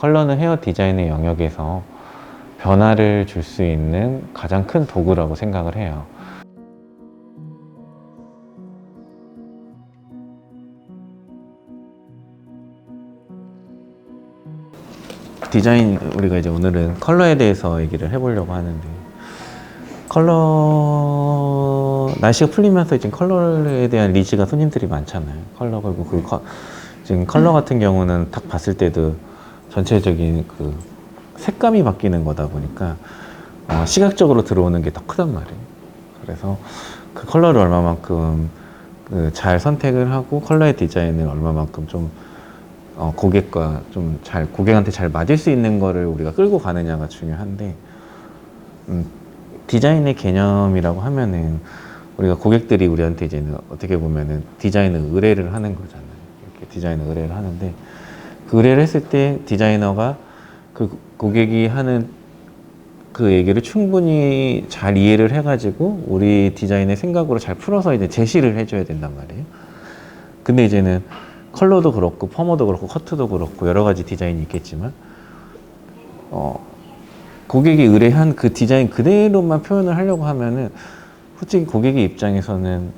컬러는 헤어 디자인의 영역에서 변화를 줄 수 있는 가장 큰 도구라고 생각을 해요. 디자인, 우리가 이제 오늘은 컬러에 대해서 얘기를 해보려고 하는데, 날씨가 풀리면서 이제 컬러에 대한 니즈가 손님들이 많잖아요. 컬러, 그리고 지금 컬러 같은 경우는 딱 봤을 때도 전체적인 그 색감이 바뀌는 거다 보니까 시각적으로 들어오는 게 더 크단 말이에요. 그래서 그 컬러를 얼마만큼 잘 선택을 하고 컬러의 디자인을 얼마만큼 좀 고객과 좀 고객한테 잘 맞을 수 있는 거를 우리가 끌고 가느냐가 중요한데, 디자인의 개념이라고 하면은 우리가 고객들이 우리한테 이제는 어떻게 보면은 디자인을 의뢰를 하는 거잖아요. 이렇게 디자인을 의뢰를 하는데, 그 의뢰를 했을 때 디자이너가 그 고객이 하는 그 얘기를 충분히 잘 이해를 해가지고 우리 디자인의 생각으로 잘 풀어서 이제 제시를 해줘야 된단 말이에요. 근데 이제는 컬러도 그렇고 펌어도 그렇고 커트도 그렇고 여러 가지 디자인이 있겠지만 고객이 의뢰한 그 디자인 그대로만 표현을 하려고 하면은 솔직히 고객의 입장에서는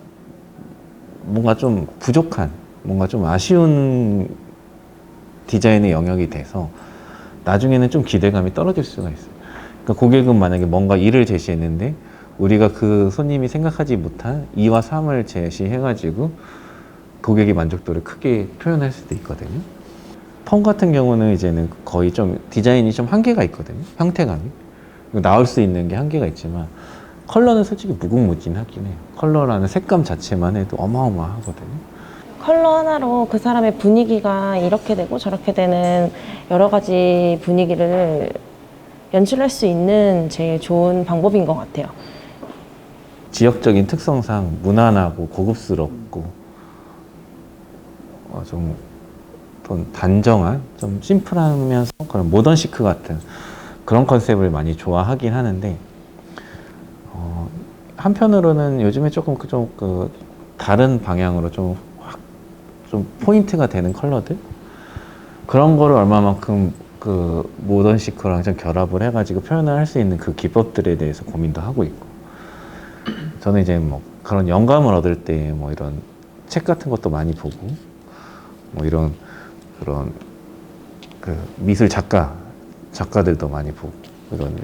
뭔가 좀 부족한, 뭔가 좀 아쉬운 디자인의 영역이 돼서 나중에는 좀 기대감이 떨어질 수가 있어요. 그러니까 고객은 만약에 뭔가 1을 제시했는데 우리가 그 손님이 생각하지 못한 2와 3을 제시해가지고 고객의 만족도를 크게 표현할 수도 있거든요. 펌 같은 경우는 이제는 거의 좀 디자인이 좀 한계가 있거든요. 형태감이. 나올 수 있는 게 한계가 있지만 컬러는 솔직히 무궁무진하긴 해요. 컬러라는 색감 자체만 해도 어마어마하거든요. 컬러 하나로 그 사람의 분위기가 이렇게 되고 저렇게 되는 여러 가지 분위기를 연출할 수 있는 제일 좋은 방법인 것 같아요. 지역적인 특성상 무난하고 고급스럽고 좀 단정한, 좀 심플하면서 그런 모던 시크 같은 그런 컨셉을 많이 좋아하긴 하는데, 한편으로는 요즘에 조금 다른 방향으로 좀 포인트가 되는 컬러들, 그런 거를 얼마만큼 그 모던 시크랑 좀 결합을 해가지고 표현을 할 수 있는 그 기법들에 대해서 고민도 하고 있고, 저는 이제 뭐 그런 영감을 얻을 때 뭐 이런 책 같은 것도 많이 보고, 뭐 이런 그런 그 미술 작가들도 많이 보고, 이런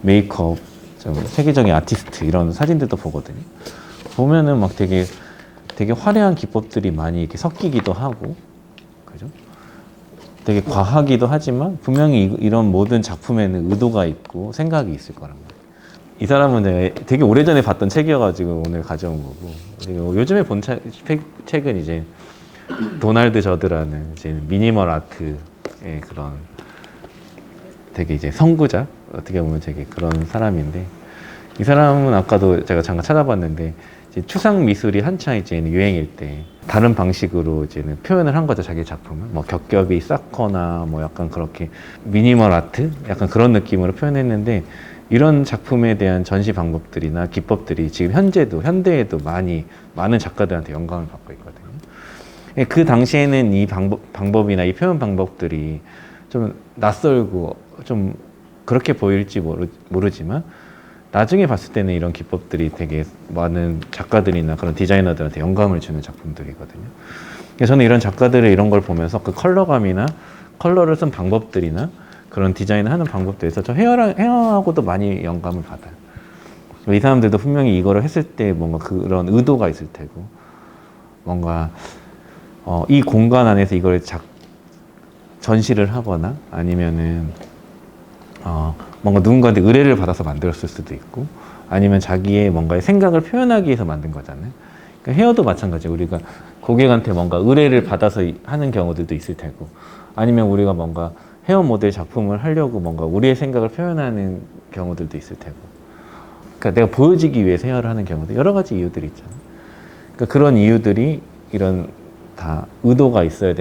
메이크업 좀 세계적인 아티스트 이런 사진들도 보거든요. 보면은 막 되게 화려한 기법들이 많이 이렇게 섞이기도 하고, 그죠? 되게 과하기도 하지만 분명히 이런 모든 작품에는 의도가 있고 생각이 있을 거란 말이에요. 이 사람은 되게 오래전에 봤던 책이어가지고 오늘 가져온 거고, 그리고 요즘에 본 책은 이제 도널드 저드라는 이제 미니멀 아트의 그런 되게 이제 선구자, 어떻게 보면 되게 그런 사람인데, 이 사람은 아까도 제가 잠깐 찾아봤는데 이제 추상 미술이 한창 이제 유행일 때 다른 방식으로 이제는 표현을 한 거죠. 자기 작품을 뭐 겹겹이 쌓거나 뭐 약간 그렇게 미니멀 아트 약간 그런 느낌으로 표현했는데, 이런 작품에 대한 전시 방법들이나 기법들이 지금 현대에도 많은 작가들한테 영감을 받고 있거든요. 그 당시에는 이 방법이나 이 표현 방법들이 좀 낯설고 좀 그렇게 보일지 모르지만 나중에 봤을 때는 이런 기법들이 되게 많은 작가들이나 그런 디자이너들한테 영감을 주는 작품들이거든요. 그래서 저는 이런 작가들의 이런 걸 보면서 그 컬러감이나 컬러를 쓴 방법들이나 그런 디자인을 하는 방법들에서 저 헤어하고도 많이 영감을 받아요. 이 사람들도 분명히 이거를 했을 때 뭔가 그런 의도가 있을 테고, 뭔가 이 공간 안에서 이걸 전시를 하거나 아니면은 뭔가 누군가한테 의뢰를 받아서 만들었을 수도 있고, 아니면 자기의 뭔가의 생각을 표현하기 위해서 만든 거잖아요. 그러니까 헤어도 마찬가지예요. 우리가 고객한테 뭔가 의뢰를 받아서 하는 경우들도 있을 테고, 아니면 우리가 뭔가 헤어 모델 작품을 하려고 뭔가 우리의 생각을 표현하는 경우들도 있을 테고, 그러니까 내가 보여지기 위해서 헤어를 하는 경우도 여러 가지 이유들이 있잖아요. 그러니까 그런 이유들이 이런 다 의도가 있어야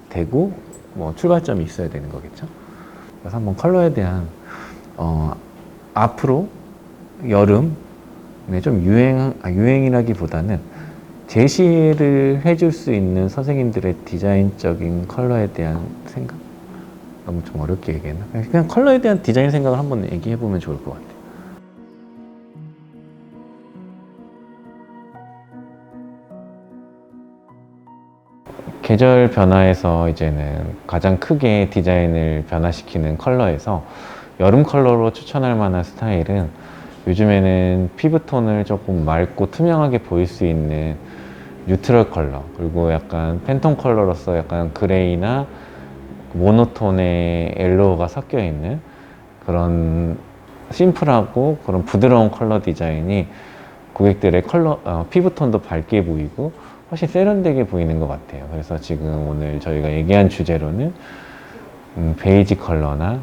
되고 뭐 출발점이 있어야 되는 거겠죠. 그래서 한번 컬러에 대한 앞으로 여름에 좀 유행이라기보다는 제시를 해줄 수 있는 선생님들의 디자인적인 컬러에 대한 생각, 너무 좀 어렵게 얘기했나? 그냥 컬러에 대한 디자인 생각을 한번 얘기해 보면 좋을 것 같아요. 계절 변화에서 이제는 가장 크게 디자인을 변화시키는 컬러에서 여름 컬러로 추천할 만한 스타일은 요즘에는 피부톤을 조금 맑고 투명하게 보일 수 있는 뉴트럴 컬러, 그리고 약간 팬톤 컬러로서 약간 그레이나 모노톤의 옐로우가 섞여 있는 그런 심플하고 그런 부드러운 컬러 디자인이 고객들의 피부톤도 밝게 보이고 훨씬 세련되게 보이는 것 같아요. 그래서 지금 오늘 저희가 얘기한 주제로는 베이지 컬러나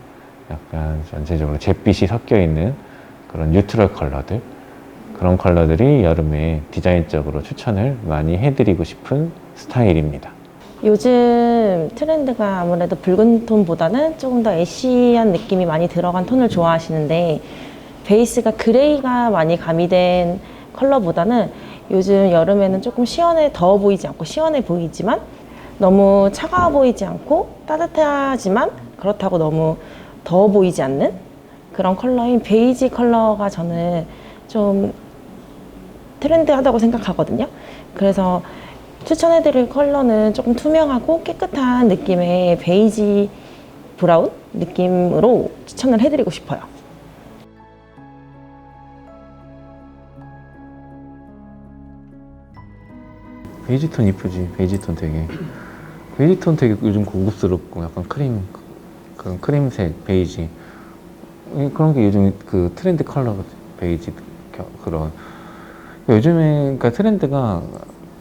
약간 전체적으로 잿빛이 섞여 있는 그런 뉴트럴 컬러들, 그런 컬러들이 여름에 디자인적으로 추천을 많이 해드리고 싶은 스타일입니다. 요즘 트렌드가 아무래도 붉은 톤보다는 조금 더 애쉬한 느낌이 많이 들어간 톤을 좋아하시는데, 베이스가 그레이가 많이 가미된 컬러보다는 요즘 여름에는 조금 더워 보이지 않고 시원해 보이지만 너무 차가워 보이지 않고 따뜻하지만 그렇다고 너무 더워 보이지 않는 그런 컬러인 베이지 컬러가 저는 좀 트렌드하다고 생각하거든요. 그래서 추천해드릴 컬러는 조금 투명하고 깨끗한 느낌의 베이지 브라운 느낌으로 추천을 해드리고 싶어요. 베이지 톤 이쁘지? 베이지 톤 되게 요즘 고급스럽고 약간 그런 크림색, 베이지. 그런 게 요즘 그 트렌드 컬러거든. 베이지, 그런. 요즘에, 그러니까 트렌드가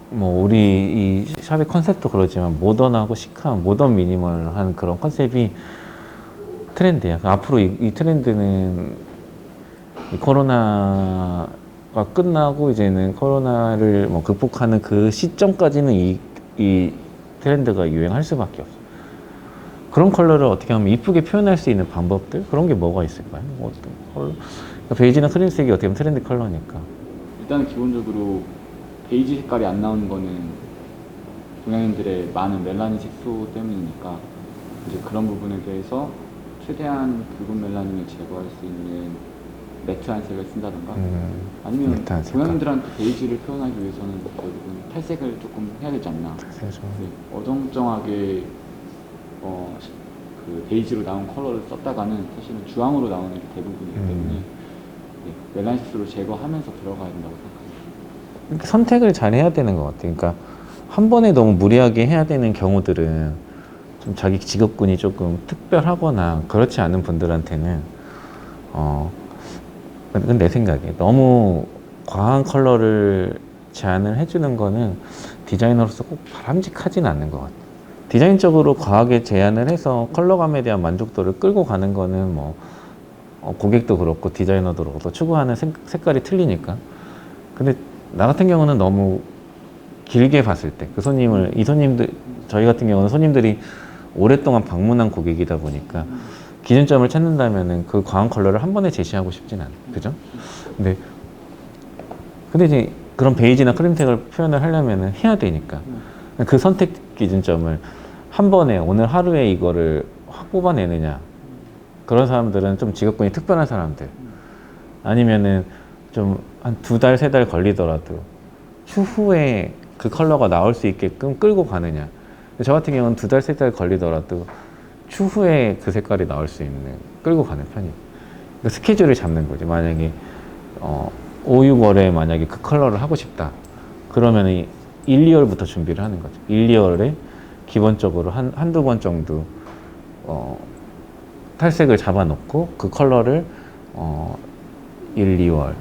뭐 우리 이 샵의 컨셉도 그러지만 모던하고 시크한, 모던 미니멀한 그런 컨셉이 트렌드야. 앞으로 이 트렌드는 이 코로나가 끝나고 이제는 코로나를 뭐 극복하는 그 시점까지는 이 트렌드가 유행할 수밖에 없어. 그런 컬러를 어떻게 하면 이쁘게 표현할 수 있는 방법들? 그런 게 뭐가 있을까요? 어떤 컬러? 그러니까 베이지나 크림색이 어떻게 보면 트렌드 컬러니까. 일단 기본적으로 베이지 색깔이 안 나오는 거는 동양인들의 많은 멜라닌 색소 때문이니까 이제 그런 부분에 대해서 최대한 붉은 멜라닌을 제거할 수 있는 매트한 색을 쓴다던가 아니면 매트한 색깔. 동양인들한테 베이지를 표현하기 위해서는 결국은 탈색을 조금 해야 되지 않나. 네, 어정쩡하게 그 베이지로 나온 컬러를 썼다가는 사실은 주황으로 나오는 게 대부분이기 때문에 네, 멜라닌 색소를 제거하면서 들어가야 된다고 생각합니다. 그러니까 선택을 잘 해야 되는 것 같아요. 그러니까 한 번에 너무 무리하게 해야 되는 경우들은 좀 자기 직업군이 조금 특별하거나 그렇지 않은 분들한테는 그건 내 생각에 너무 과한 컬러를 제안을 해주는 거는 디자이너로서 꼭 바람직하진 않는 것 같아요. 디자인적으로 과하게 제안을 해서 컬러감에 대한 만족도를 끌고 가는 거는 뭐 고객도 그렇고 디자이너도 그렇고 추구하는 색깔이 틀리니까. 근데 나 같은 경우는 너무 길게 봤을 때 그 저희 같은 경우는 손님들이 오랫동안 방문한 고객이다 보니까 기준점을 찾는다면은 그 과한 컬러를 한 번에 제시하고 싶진 않아요. 그죠? 근데 이제 그런 베이지나 크림색을 표현을 하려면은 해야 되니까 그 선택 기준점을 한 번에 오늘 하루에 이거를 확 뽑아내느냐, 그런 사람들은 좀 직업군이 특별한 사람들, 아니면은 좀 한 2달, 3달 걸리더라도 추후에 그 컬러가 나올 수 있게끔 끌고 가느냐. 저 같은 경우는 2달, 3달 걸리더라도 추후에 그 색깔이 나올 수 있는, 끌고 가는 편이에요. 그러니까 스케줄을 잡는 거지. 만약에 5, 6월에 만약에 그 컬러를 하고 싶다, 그러면 1, 2월부터 준비를 하는 거죠. 1, 2월에 기본적으로 한두 번 정도 탈색을 잡아놓고 그 컬러를 1, 2월,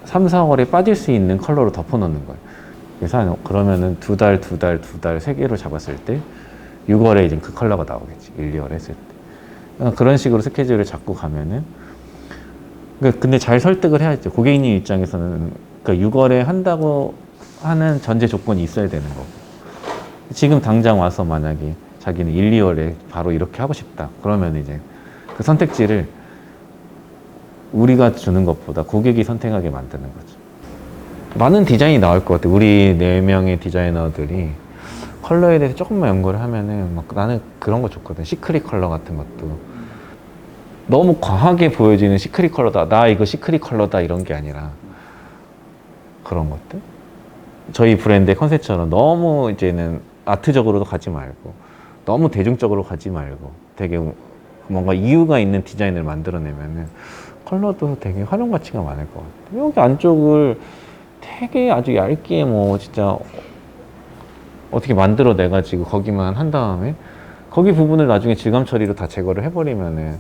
3, 4월에 빠질 수 있는 컬러로 덮어놓는 거예요. 그래서 그러면은 2달, 3개로 잡았을 때 6월에 이제 그 컬러가 나오겠지. 1, 2월 했을 때. 그런 식으로 스케줄을 잡고 가면은, 근데 잘 설득을 해야죠. 고객님 입장에서는. 그러니까 6월에 한다고 하는 전제 조건이 있어야 되는 거고. 지금 당장 와서 만약에 자기는 1, 2월에 바로 이렇게 하고 싶다. 그러면 이제 그 선택지를 우리가 주는 것보다 고객이 선택하게 만드는 거죠. 많은 디자인이 나올 것 같아요. 우리 4명의 디자이너들이 컬러에 대해서 조금만 연구를 하면은 막 나는 그런 거 좋거든. 시크릿 컬러 같은 것도 너무 과하게 보여지는 시크릿 컬러다, 나 이거 시크릿 컬러다 이런 게 아니라 그런 것들. 저희 브랜드의 컨셉처럼 너무 이제는 아트적으로도 가지 말고 너무 대중적으로 가지 말고 되게 뭔가 이유가 있는 디자인을 만들어내면은 컬러도 되게 활용 가치가 많을 것 같아요. 여기 안쪽을 되게 아주 얇게 뭐 진짜 어떻게 만들어내가지고 거기만 한 다음에 거기 부분을 나중에 질감 처리로 다 제거를 해버리면은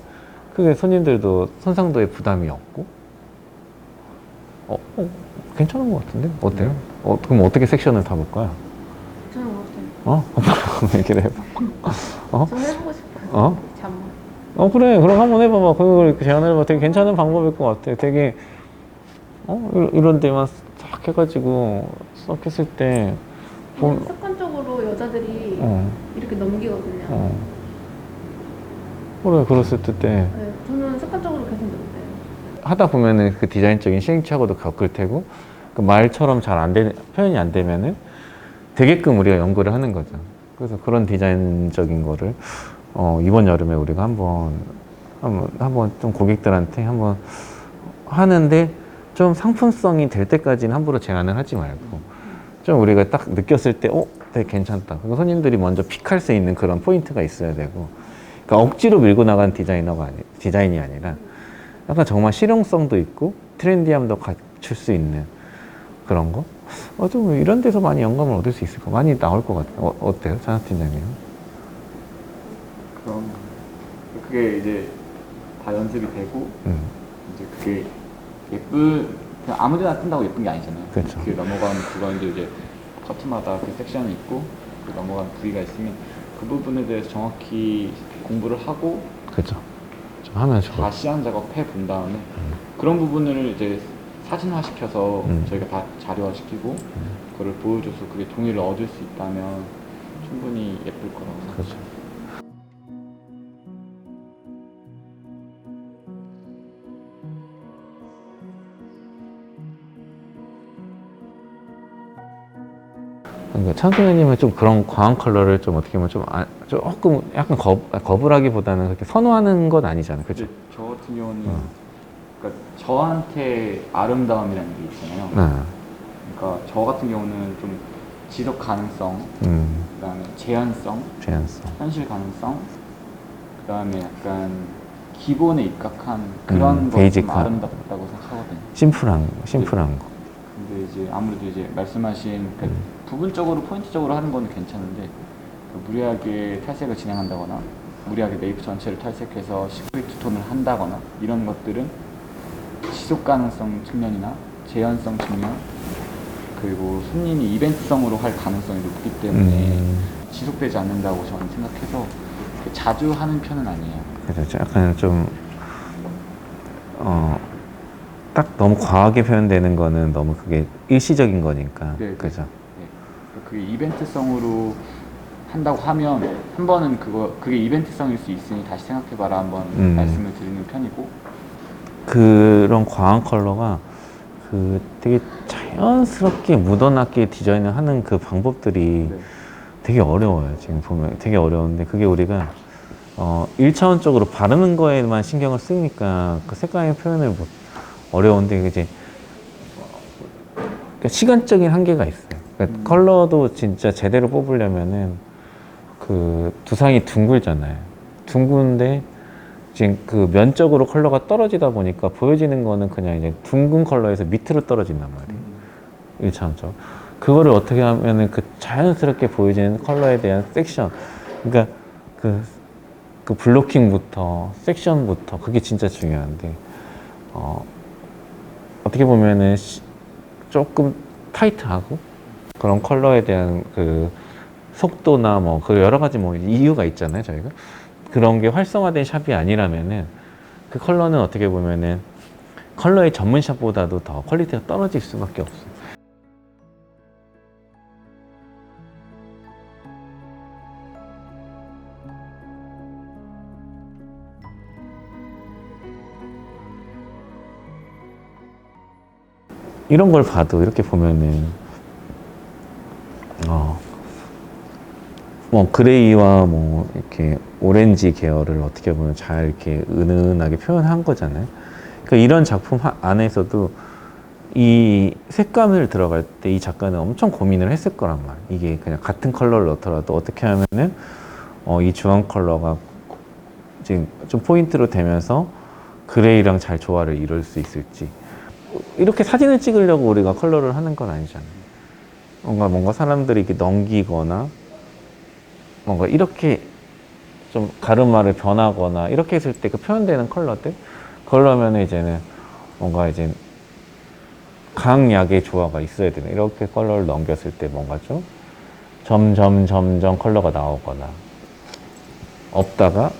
그게 손님들도 손상도에 부담이 없고 괜찮은 것 같은데? 어때요? 그럼 어떻게 섹션을 다 볼까요? 저는 못해요. 얘기를 해봐. 저는 해보고 싶어요. 잠만. 그래. 그럼 한번 해봐봐. 그걸 이렇게 제안을 해봐. 되게 괜찮은 방법일 것 같아. 되게, 이런 데만 싹 해가지고 싹 했을 때, 습관적으로 여자들이 이렇게 넘기거든요. 그래, 그랬을 때, 네, 저는 습관적으로 계속 넘겨요. 하다 보면은 그 디자인적인 시행착오도 겪을 테고, 그 말처럼 잘 안 되는, 표현이 안 되면은 되게끔 우리가 연구를 하는 거죠. 그래서 그런 디자인적인 거를, 이번 여름에 우리가 한번 좀 고객들한테 한번 하는데 좀 상품성이 될 때까지는 함부로 제안을 하지 말고 좀 우리가 딱 느꼈을 때 되게 괜찮다. 그리고 손님들이 먼저 픽할 수 있는 그런 포인트가 있어야 되고 그러니까 억지로 밀고 나간 디자인이 아니라 약간 정말 실용성도 있고 트렌디함도 갖출 수 있는 그런 거? 좀 이런 데서 많이 영감을 얻을 수 있을 거 많이 나올 것 같아요. 어때요? 장학 팀장님? 그럼 그게 이제 다 연습이 되고 이제 그게 그냥 아무데나 뜬다고 예쁜 게 아니잖아요. 그렇죠. 그 넘어가는 그거인데 이제 커트마다 그 섹션이 있고 그 넘어가는 부위가 있으면 그 부분에 대해서 정확히 공부를 하고 그렇죠. 좀 하면 좋을 것 다 시안 작업해 본 다음에 그런 부분을 이제 사진화 시켜서 저희가 다 자료화 시키고 그걸 보여줘서 그게 동의를 얻을 수 있다면 충분히 예쁠 거라고 생각해요. 그렇죠. 그러니까 찬수님은 좀 그런 과한 컬러를 좀 어떻게 보면 조금 약간 거부라기보다는 그렇게 선호하는 건 아니잖아요. 그렇죠? 근데 저 같은 경우는 그러니까 저한테 아름다움이라는 게 있잖아요. 네. 그러니까 저 같은 경우는 좀 지속 가능성, 그다음에 제한성, 현실 가능성, 그다음에 약간 기본에 입각한 그런 것이 좀 베이직한. 아름답다고 생각하거든요. 심플한 거. 근데 이제 아무래도 이제 말씀하신 그 부분적으로 포인트적으로 하는 거는 괜찮은데 그 무리하게 탈색을 진행한다거나 무리하게 메이크 전체를 탈색해서 시크릿 톤을 한다거나 이런 것들은 지속 가능성 측면이나 재현성 측면 그리고 손님이 이벤트성으로 할 가능성이 높기 때문에 지속되지 않는다고 저는 생각해서 자주 하는 편은 아니에요. 그렇죠. 약간 좀 딱 너무 과하게 표현되는 거는 너무 그게 일시적인 거니까. 네, 그죠. 네. 그게 이벤트성으로 한다고 하면 한 번은 그게 이벤트성일 수 있으니 다시 생각해봐라 한번 말씀을 드리는 편이고 그런 과한 컬러가 그 되게 자연스럽게 묻어나게 디자인을 하는 그 방법들이 네. 되게 어려워요. 지금 보면 되게 어려운데 그게 우리가 1차원적으로 바르는 거에만 신경을 쓰니까 그 색감의 표현을 어려운데 이제 그러니까 시간적인 한계가 있어요. 그러니까 컬러도 진짜 제대로 뽑으려면은 그 두상이 둥글잖아요. 둥근데 지금 그 면적으로 컬러가 떨어지다 보니까 보여지는 거는 그냥 이제 둥근 컬러에서 밑으로 떨어진단 말이에요. 1차원적으로. 그거를 어떻게 하면은 그 자연스럽게 보여지는 컬러에 대한 섹션. 그러니까 그 블로킹부터 섹션부터 그게 진짜 중요한데 어떻게 보면은 조금 타이트하고 그런 컬러에 대한 그 속도나 뭐 그 여러 가지 뭐 이유가 있잖아요. 저희가 그런 게 활성화된 샵이 아니라면은 그 컬러는 어떻게 보면은 컬러의 전문 샵보다도 더 퀄리티가 떨어질 수밖에 없어요. 이런 걸 봐도 이렇게 보면은 뭐 그레이와 뭐 이렇게 오렌지 계열을 어떻게 보면 잘 이렇게 은은하게 표현한 거잖아요. 그러니까 이런 작품 안에서도 이 색감을 들어갈 때 이 작가는 엄청 고민을 했을 거란 말이에요. 이게 그냥 같은 컬러를 넣더라도 어떻게 하면은 이 주황 컬러가 지금 좀 포인트로 되면서 그레이랑 잘 조화를 이룰 수 있을지. 이렇게 사진을 찍으려고 우리가 컬러를 하는 건 아니잖아요. 뭔가 사람들이 이렇게 넘기거나 뭔가 이렇게 좀 가르마를 변하거나 이렇게 했을 때 그 표현되는 컬러들, 그러려면 이제는 뭔가 이제 강약의 조화가 있어야 되는, 이렇게 컬러를 넘겼을 때 뭔가 좀 점점 컬러가 나오거나 없다가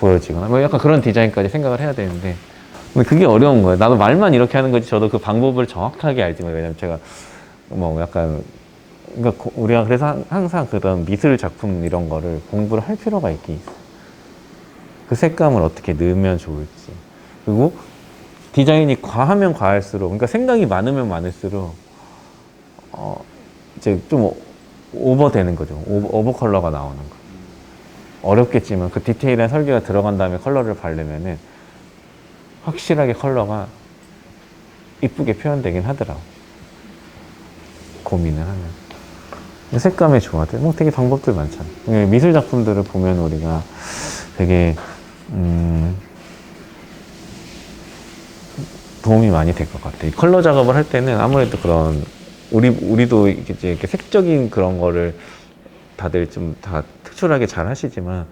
보여지거나 뭐 약간 그런 디자인까지 생각을 해야 되는데, 근데 그게 어려운 거예요. 나도 말만 이렇게 하는 거지 저도 그 방법을 정확하게 알지 못해요. 왜냐면 제가 뭐 약간, 그러니까 우리가 그래서 항상 그런 미술 작품 이런 거를 공부를 할 필요가 있긴 있어요. 그 색감을 어떻게 넣으면 좋을지. 그리고 디자인이 과하면 과할수록, 그러니까 생각이 많으면 많을수록 이제 좀 오버되는 거죠. 오버 컬러가 나오는 거. 어렵겠지만 그 디테일한 설계가 들어간 다음에 컬러를 바르면은 확실하게 컬러가 이쁘게 표현되긴 하더라고. 고민을 하면. 색감의 조화들, 뭐 되게 방법들 많잖아. 미술 작품들을 보면 우리가 되게 도움이 많이 될 것 같아. 컬러 작업을 할 때는 아무래도 그런 우리도 이렇게 색적인 그런 거를 다들 좀 다 특출나게 잘 하시지만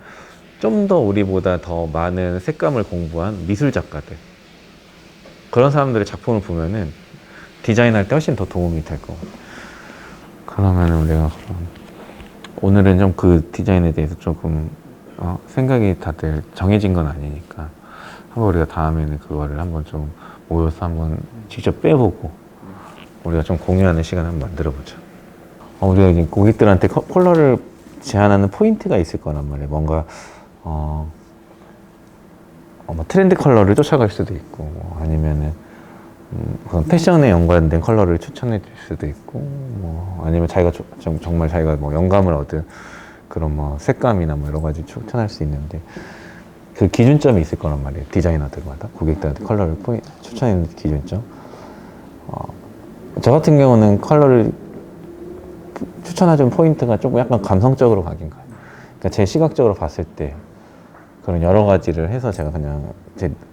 좀 더 우리보다 더 많은 색감을 공부한 미술 작가들, 그런 사람들의 작품을 보면은 디자인할 때 훨씬 더 도움이 될 것 같아. 그러면 우리가 오늘은 좀 그 디자인에 대해서 조금 생각이 다들 정해진 건 아니니까 한번 우리가 다음에는 그거를 한번 좀 모여서 한번 직접 빼보고 우리가 좀 공유하는 시간 한번 만들어보자. 우리가 이제 고객들한테 컬러를 제안하는 포인트가 있을 거란 말이에요. 뭔가 뭐 트렌드 컬러를 쫓아갈 수도 있고, 아니면은 그런 패션에 연관된 컬러를 추천해 줄 수도 있고, 뭐 아니면 자기가 정말 자기가 뭐 영감을 얻은 그런 뭐 색감이나 뭐 여러 가지 추천할 수 있는데, 그 기준점이 있을 거란 말이에요. 디자이너들마다 고객들한테 컬러를 추천하는 기준점. 저 같은 경우는 컬러를 추천해준 포인트가 조금 약간 감성적으로 가긴 가요. 그러니까 제 시각적으로 봤을 때 그런 여러 가지를 해서 제가 그냥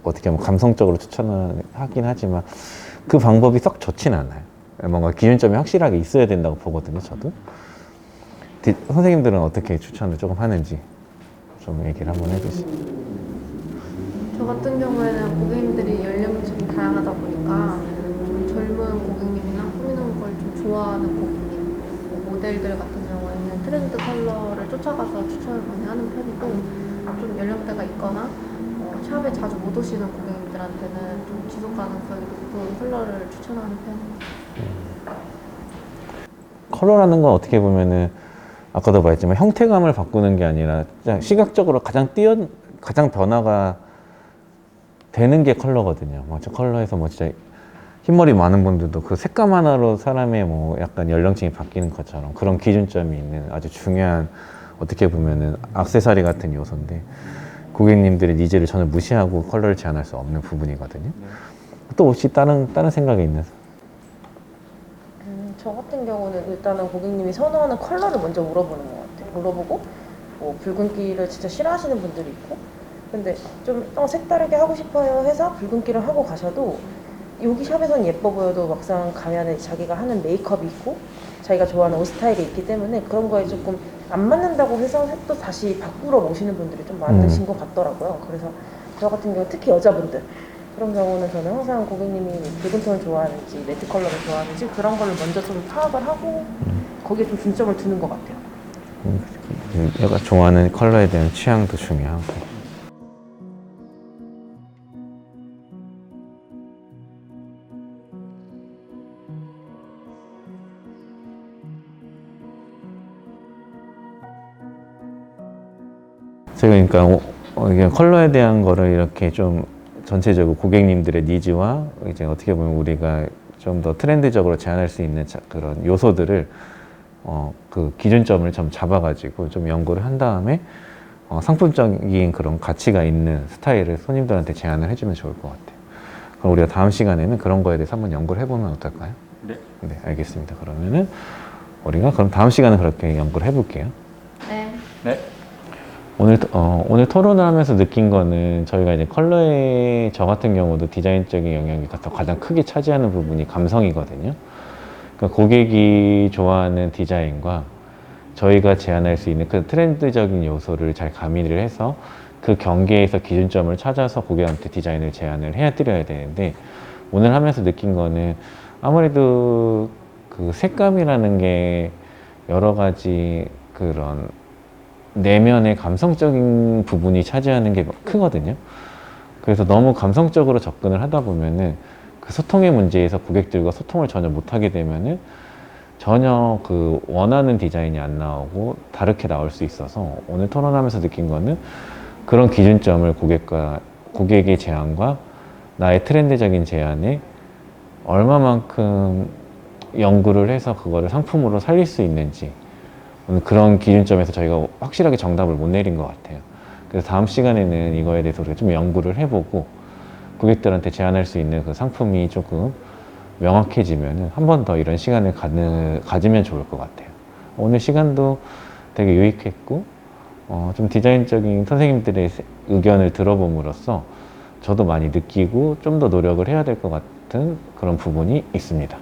어떻게 보면 감성적으로 추천을 하긴 하지만 그 방법이 썩 좋진 않아요. 뭔가 기준점이 확실하게 있어야 된다고 보거든요, 저도. 선생님들은 어떻게 추천을 조금 하는지 좀 얘기를 한번 해주시죠. 저 같은 경우에는 고객님들이 연령층이 다양하다 보니까 좀 젊은 고객님이나 꾸미는 걸 좀 좋아하는 고객님, 모델들 같은 경우에는 트렌드 컬러를 쫓아가서 추천을 많이 하는 편이고, 좀 연령대가 있거나 샵에 자주 못 오시는 고객님들한테는 좀 지속 가능성이 높은 컬러를 추천하는 편입니다. 컬러라는 건 어떻게 보면은 아까도 말했지만 형태감을 바꾸는 게 아니라 그냥 시각적으로 가장 변화가 되는 게 컬러거든요. 저 컬러에서 뭐 진짜 흰머리 많은 분들도 그 색감 하나로 사람의 뭐 약간 연령층이 바뀌는 것처럼 그런 기준점이 있는 아주 중요한, 어떻게 보면은 액세서리 같은 요소인데, 고객님들의 니즈를 전혀 무시하고 컬러를 제한할 수 없는 부분이거든요. 또 혹시 다른 생각이 있는? 저 같은 경우는 일단은 고객님이 선호하는 컬러를 먼저 물어보는 것 같아요. 물어보고 뭐 붉은기를 진짜 싫어하시는 분들이 있고, 근데 좀 색다르게 하고 싶어요 해서 붉은기를 하고 가셔도 여기 샵에서는 예뻐 보여도 막상 가면은 자기가 하는 메이크업이 있고 자기가 좋아하는 옷 스타일이 있기 때문에 그런 거에 조금 안 맞는다고 해서 또 다시 바꾸러 오시는 분들이 좀 많으신 것 같더라고요. 그래서 저 같은 경우 특히 여자분들 그런 경우는 저는 항상 고객님이 붉은 톤을 좋아하는지 매트 컬러를 좋아하는지 그런 거를 먼저 좀 파악을 하고 거기에 좀 중점을 두는 것 같아요. 내가 좋아하는 컬러에 대한 취향도 중요하고. 제가 그러니까 컬러에 대한 거를 이렇게 좀 전체적으로 고객님들의 니즈와 이제 어떻게 보면 우리가 좀 더 트렌드적으로 제안할 수 있는 그런 요소들을 그 기준점을 좀 잡아가지고 좀 연구를 한 다음에 상품적인 그런 가치가 있는 스타일을 손님들한테 제안을 해주면 좋을 것 같아요. 그럼 우리가 다음 시간에는 그런 거에 대해서 한번 연구를 해보면 어떨까요? 네. 네, 알겠습니다. 그러면은 우리가 그럼 다음 시간은 그렇게 연구를 해볼게요. 네. 네. 오늘 토론을 하면서 느낀 거는 저희가 이제 컬러에 저 같은 경우도 디자인적인 영역이 가장 크게 차지하는 부분이 감성이거든요. 그러니까 고객이 좋아하는 디자인과 저희가 제안할 수 있는 그 트렌드적인 요소를 잘 가미를 해서 그 경계에서 기준점을 찾아서 고객한테 디자인을 제안을 해드려야 되는데 오늘 하면서 느낀 거는 아무래도 그 색감이라는 게 여러 가지 그런 내면의 감성적인 부분이 차지하는 게 크거든요. 그래서 너무 감성적으로 접근을 하다 보면은 그 소통의 문제에서 고객들과 소통을 전혀 못하게 되면은 전혀 그 원하는 디자인이 안 나오고 다르게 나올 수 있어서 오늘 토론하면서 느낀 거는 그런 기준점을 고객의 제안과 나의 트렌드적인 제안에 얼마만큼 연구를 해서 그거를 상품으로 살릴 수 있는지 오늘 그런 기준점에서 저희가 확실하게 정답을 못 내린 것 같아요. 그래서 다음 시간에는 이거에 대해서 우리가 좀 연구를 해보고 고객들한테 제안할 수 있는 그 상품이 조금 명확해지면 한 번 더 이런 시간을 가지면 좋을 것 같아요. 오늘 시간도 되게 유익했고 좀 디자인적인 선생님들의 의견을 들어봄으로써 저도 많이 느끼고 좀 더 노력을 해야 될 것 같은 그런 부분이 있습니다.